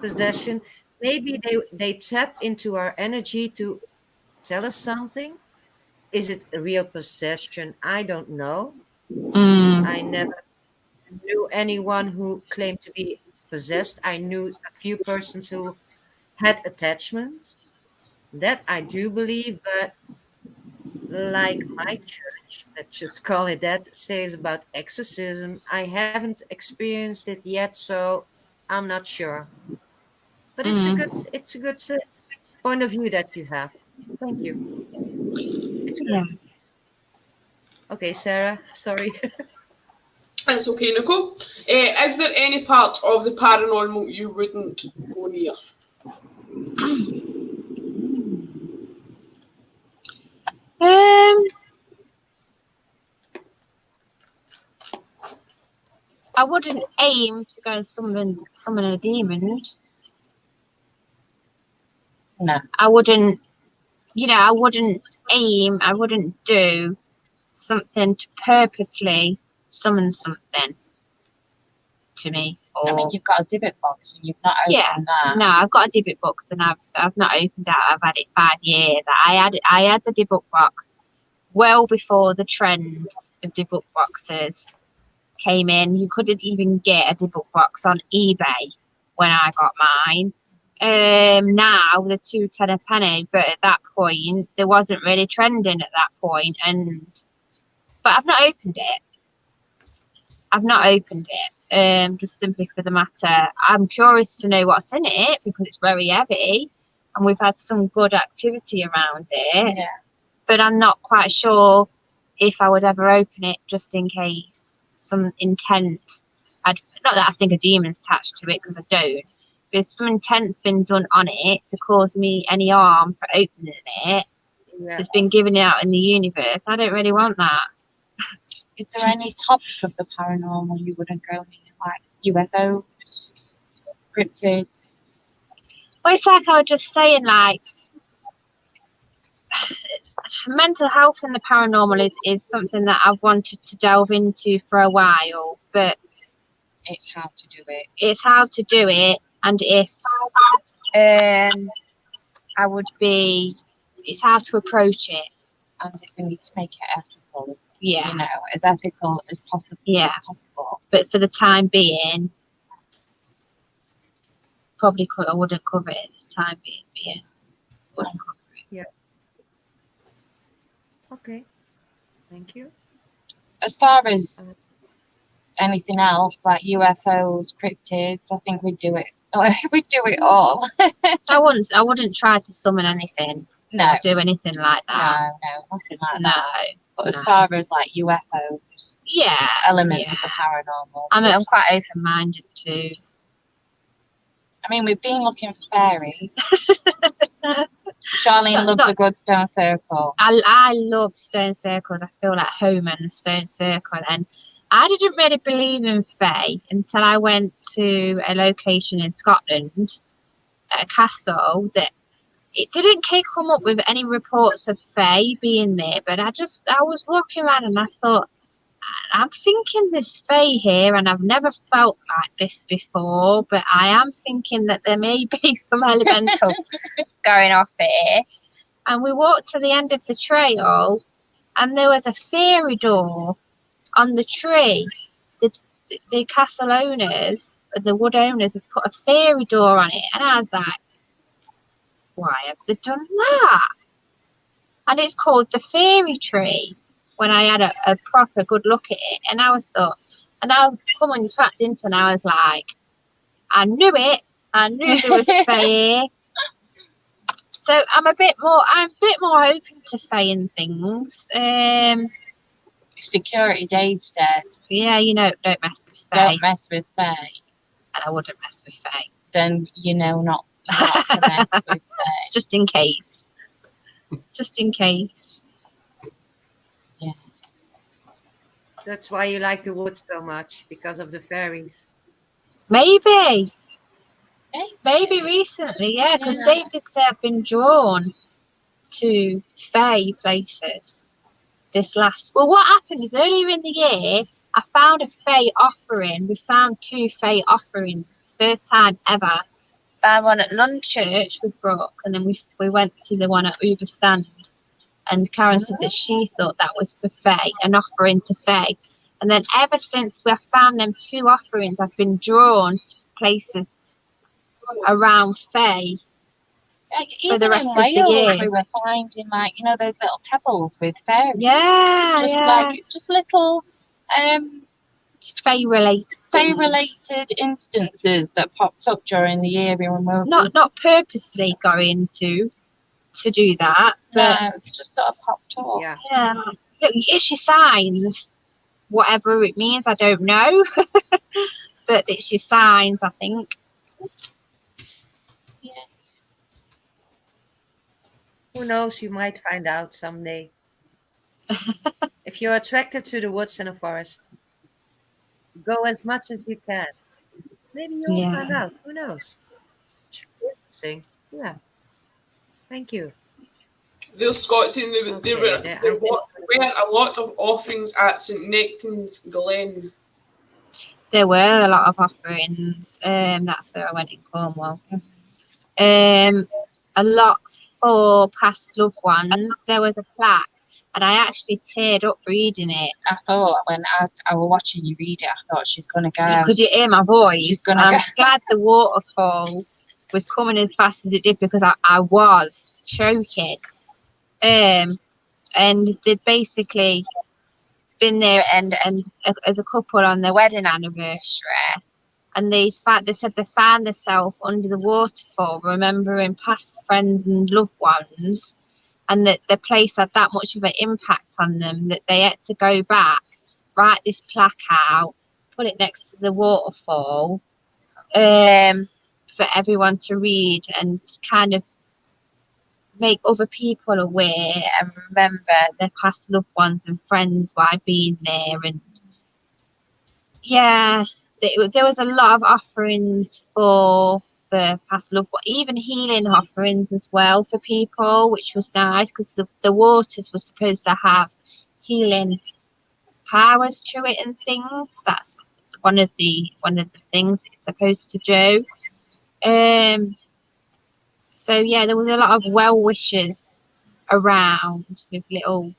possession, maybe they tap into our energy to tell us something. Is it a real possession? I don't know. I never knew anyone who claimed to be possessed. I knew a few persons who had attachments. That I do believe, but like my church, let's just call it that, says about exorcism, I haven't experienced it yet, so I'm not sure. But it's a good point of view that you have. Thank you. It's good. yeah. Okay, Sarah. Sorry. It's okay, Nicole. Is there any part of the paranormal you wouldn't go near? I wouldn't aim to go and summon a demon. No. I wouldn't, I wouldn't aim. I wouldn't do something to purposely summon something to me. Or, I mean, you've got a Dybbuk box and you've not opened that. no, I've got a Dybbuk box and I've not opened that. I've had it 5 years. I had the Dybbuk box well before the trend of Dybbuk boxes came in. You couldn't even get a Dybbuk box on eBay when I got mine. Now they're £2.10 a penny, but at that point there wasn't really trending at that point, but I've not opened it. Just simply for the matter, I'm curious to know what's in it because it's very heavy, and we've had some good activity around it. Yeah. But I'm not quite sure if I would ever open it, just in case some intent. Not that I think a demon's attached to it, because I don't. There's some intent's been done on it to cause me any harm for opening it. Yeah. That's been given out in the universe. I don't really want that. Is there any topic of the paranormal you wouldn't go near, like UFOs, cryptids? Well, it's like I was just saying, like, mental health and the paranormal is something that I've wanted to delve into for a while, but It's how to do it. it's how to do it, and if I would be, it's how to approach it. And we need to make it ethical, Yeah. as ethical as possible. Yeah. As possible. But for the time being, I wouldn't cover it this time being. Wouldn't cover it. Okay. Thank you. As far as anything else, like UFOs, cryptids, I think we'd do it. We'd do it all. I wouldn't try to summon anything. No. Or do anything like that. No, nothing like No. that. But as no. far as like UFOs, Yeah. elements yeah. of the paranormal, I'm quite open-minded too. I mean, we've been looking for fairies. Charlene loves a good stone circle. I love stone circles. I feel like home in the stone circle. And I didn't really believe in fae until I went to a location in Scotland, at a castle, that it didn't come up with any reports of fae being there. But I was walking around and I thought, I'm thinking there's fae here, and I've never felt like this before, but I am thinking that there may be some elemental going off here. And we walked to the end of the trail, and there was a fairy door on the tree. The castle owners, the wood owners, have put a fairy door on it, and I was like, why have they done that? And it's called the fairy tree. When I had a proper good look at it, and I was and I come on tracked into, and I was like, I knew it. I knew there was fae. So I'm a bit more open to fae and things. Security Dave said, Yeah, don't mess with fae. don't mess with fae. And I wouldn't mess with fae. Then not to mess with fae. Just in case. Just in case. Yeah. That's why you like the woods so much, because of the fairies. Maybe recently, yeah, because Dave did say I've been drawn to fae places. Well, what happened is earlier in the year, I found a fae offering. We found 2 fae offerings, first time ever. Found one at Lundchurch with Brooke, and then we went to the one at Uber Stand. And Karen said that she thought that was for fae, an offering to fae. And then ever since we found them 2 offerings, I've been drawn to places around fae. Even the rest in of the Wales, year. we were finding those little pebbles with fairies. Yeah, just little fae related instances that popped up during the year when we were not purposely going to do that, but no, it's just sort of popped up. Yeah. look, it's your signs, whatever it means, I don't know. But it's your signs, I think. Who knows? You might find out someday. If you're attracted to the woods and the forest, go as much as you can. Maybe you'll find out. Who knows? Should be interesting. Yeah. Thank you. There's Scots saying there were a lot of offerings at St Nectan's Glen. There were a lot of offerings. That's where I went in Cornwall. A lot for past loved ones. There was a plaque, and I actually teared up reading it. I thought when I was watching you read it, I thought she's gonna go. Could you hear my voice? She's gonna I'm go. glad the waterfall was coming as fast as it did, because I was choking. And they'd basically been there and as a couple on their wedding anniversary, and they said they found themselves under the waterfall, remembering past friends and loved ones, and that the place had that much of an impact on them that they had to go back, write this plaque out, put it next to the waterfall, for everyone to read and kind of make other people aware and remember their past loved ones and friends while being there. And yeah, there was a lot of offerings for the past loved ones, even healing offerings as well for people, which was nice, because the waters were supposed to have healing powers to it and things. That's one of the things it's supposed to do. So yeah, there was a lot of well wishes around with little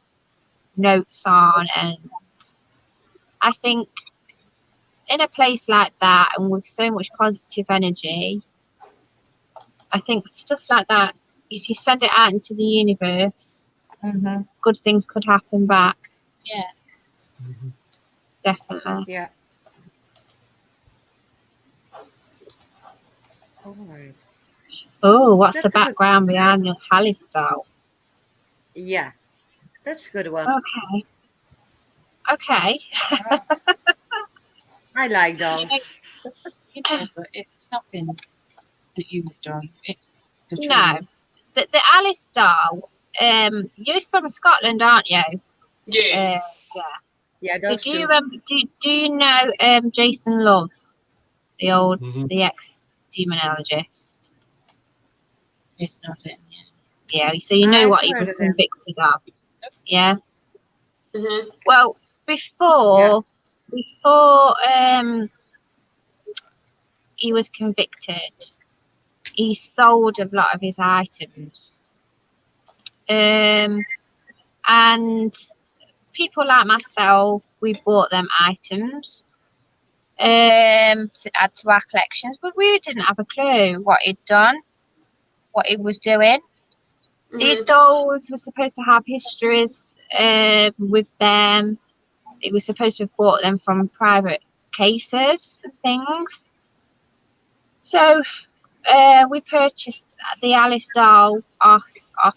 notes on, and I think in a place like that and with so much positive energy, I think stuff like that, if you send it out into the universe, good things could happen back. Yeah. Definitely. Yeah. All right. Oh, what's That's the a good- background behind the palace doll? Yeah. That's a good one. Okay. I like dolls. But it's nothing that you've done. It's the truth. No, the Alice doll. You're from Scotland, aren't you? Yeah. Yeah, So those do you two. remember? Do you know Jason Love, the ex-demonologist? It's not it. Yeah. So you know I've what he heard was of him. convicted of. Yeah. Mhm. Well, before he was convicted, he sold a lot of his items. And people like myself, we bought them items to add to our collections, but we didn't have a clue what he'd done, what he was doing. These dolls were supposed to have histories with them. It was supposed to have bought them from private cases and things. So we purchased the Alice doll off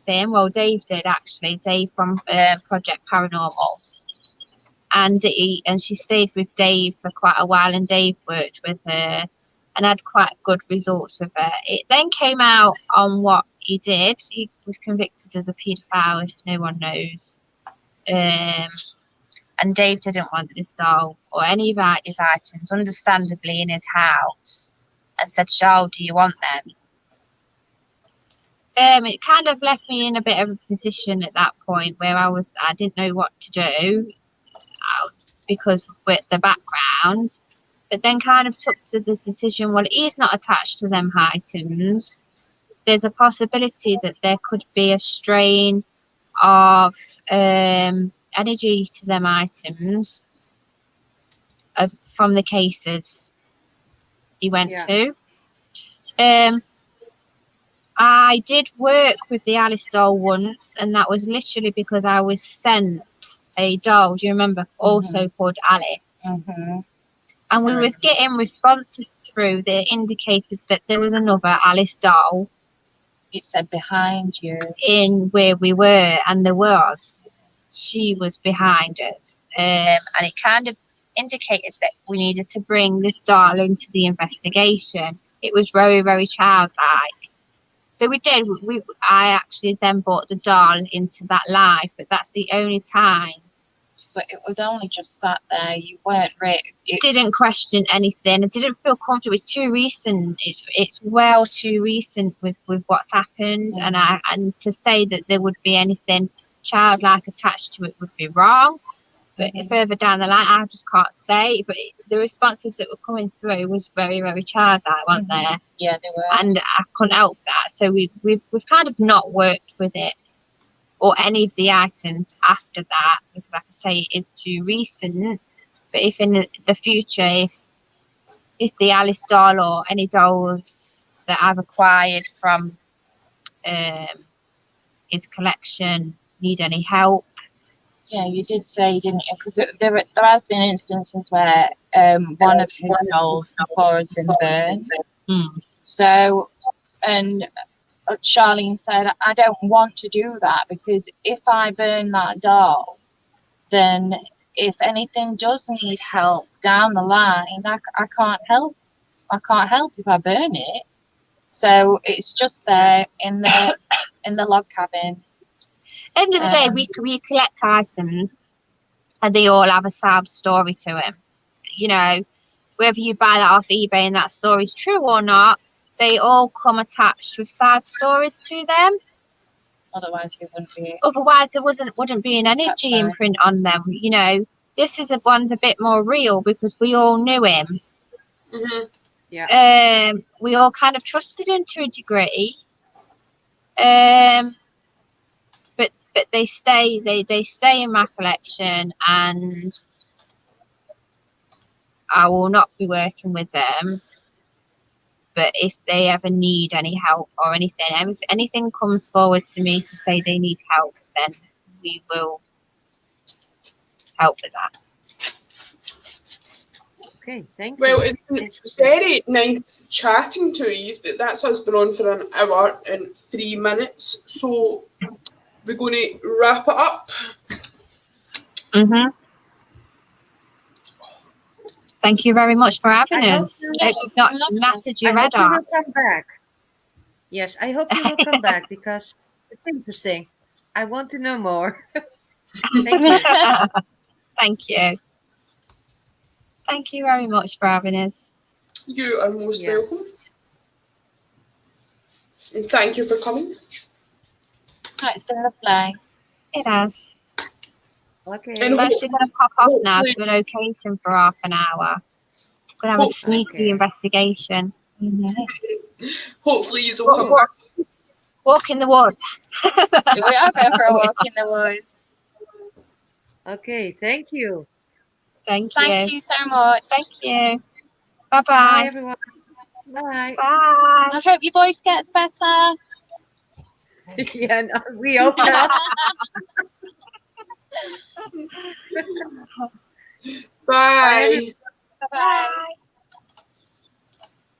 him. Well, Dave did actually. Dave from Project Paranormal, and she stayed with Dave for quite a while. And Dave worked with her and had quite good results with her. It then came out on what he did. He was convicted as a paedophile, if no one knows. And Dave didn't want this doll or any of his items, understandably, in his house, and said, "Charles, do you want them?" It kind of left me in a bit of a position at that point where I didn't know what to do because with the background, but then kind of took to the decision, well, he's not attached to them items. There's a possibility that there could be a strain of energy to them items from the cases he went to. I did work with the Alice doll once, and that was literally because I was sent a doll, do you remember, also called Alice? And we was getting responses through that indicated that there was another Alice doll. It said behind you. In where we were, and there was. She was behind us. And it kind of indicated that we needed to bring this doll into the investigation. It was very, very childlike. So we did. I actually then brought the doll into that life, but that's the only time. But it was only just sat there. You weren't ready. Didn't question anything. I didn't feel comfortable. It's too recent. It's well too recent with what's happened, and to say that there would be anything childlike attached to it would be wrong. But further down the line, I just can't say. But the responses that were coming through was very, very childlike, weren't there? Yeah, they were. And I couldn't help that. So we've kind of not worked with it or any of the items after that, because like I say, it is too recent. But if in the future, if the Alice doll or any dolls that I've acquired from his collection need any help. Yeah, you did say, didn't you? Because there has been instances where one of his dolls before has been burned. So, and Charlene said, I don't want to do that, because if I burn that doll, then if anything does need help down the line, I can't help. I can't help if I burn it. So it's just there in the log cabin. End of the day, we collect items, and they all have a sad story to them. You know, whether you buy that off eBay and that story's true or not, they all come attached with sad stories to them. Otherwise, they wouldn't be. Otherwise, there wouldn't be an energy imprint on them. You know, this is one's a bit more real because we all knew him. Yeah. We all kind of trusted him to a degree. But they stay in my collection, and I will not be working with them. But if they ever need any help or anything, if anything comes forward to me to say they need help, then we will help with that. Okay, thank you. Well, it's very nice chatting to you, but that's us been on for an hour and 3 minutes. So we're going to wrap it up. Thank you very much for having us. You've not nattered your head off. Come back. Yes, I hope you will come back because it's interesting. I want to know more. Thank you. Thank you. Thank you very much for having us. You are most welcome. And thank you for coming. It's been lovely. It has. Okay. And I'm actually going to pop off now hopefully- to a location for half an hour. Going to have a sneaky Okay. investigation. Hopefully you'll come back. Walk in the woods. We are going for a walk in the woods. Okay. Thank you. Thank Thank you so much. Thank you. Bye, Bye-bye. everyone. Bye. Bye. I hope your voice gets better. Yeah, no, we hope not. Bye. Bye, everyone. Bye.